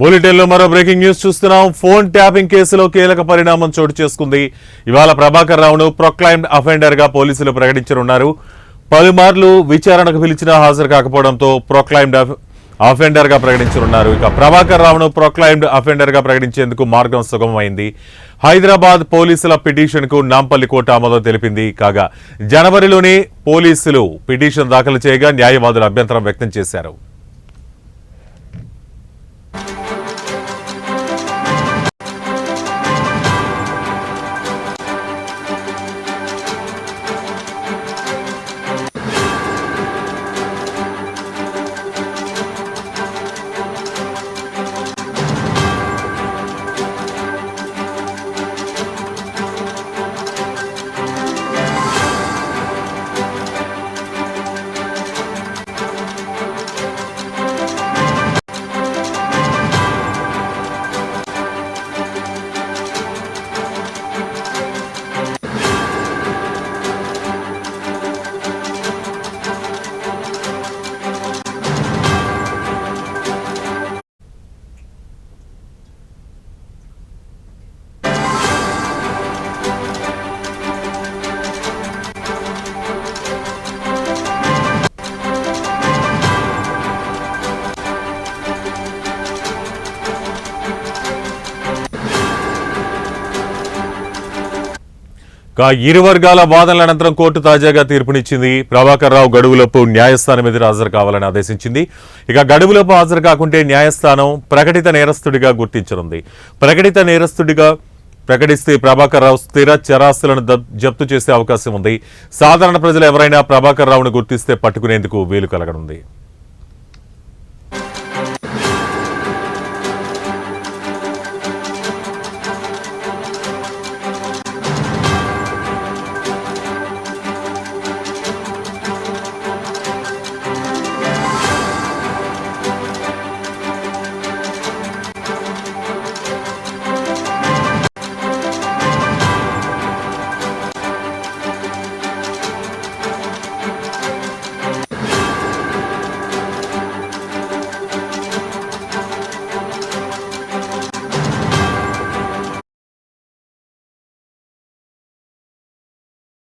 బులెటిన్లో మరో breaking news చూస్తున్నాం. ఫోన్ ట్యాపింగ్ కేసులో కీలక పరిణామం చోటు చేసుకుంది. ఇవాళ ప్రభాకర్ రావును ప్రొక్లైమ్డ్ అఫెండర్ గా పోలీసులు ప్రకటించనున్నారు. పలుమార్లు విచారణకు పిలిచినా హాజరు కాకపోవడంతో ప్రొక్లైమ్డ్ అఫెండర్ గా ప్రకటించనున్నారు. ఇక ప్రభాకర్ రావును ప్రొక్లైమ్డ్ అఫెండర్ గా ప్రకటించేందుకు మార్గం సుగమమైంది. హైదరాబాద్ పోలీసుల పిటిషన్ కు నాంపల్లి కోర్టు ఆమోదం తెలిపింది. కాగా జనవరిలోనే పోలీసులు పిటిషన్ దాఖలు చేయగా న్యాయవాదులు అభ్యంతరం వ్యక్తం చేశారు. ఇరు వర్గాల వాదనల అనంతరం కోర్టు తాజాగా తీర్పునిచ్చింది. ప్రభాకర్ రావు గడువులోపు న్యాయస్థానం ఎదురు హాజరు కావాలని ఆదేశించింది. ఇక గడువులోపు హాజరు కాకుంటే న్యాయస్థానం ప్రకటిత నేరస్తుడిగా గుర్తించనుంది. ప్రకటిత నేరస్తుడిగా ప్రకటిస్తే ప్రభాకర్ రావు స్థిర చరాస్తులను జప్తు చేసే అవకాశం ఉంది. సాధారణ ప్రజలు ఎవరైనా ప్రభాకర్ రావును గుర్తిస్తే పట్టుకునేందుకు వీలు కలగనుంది.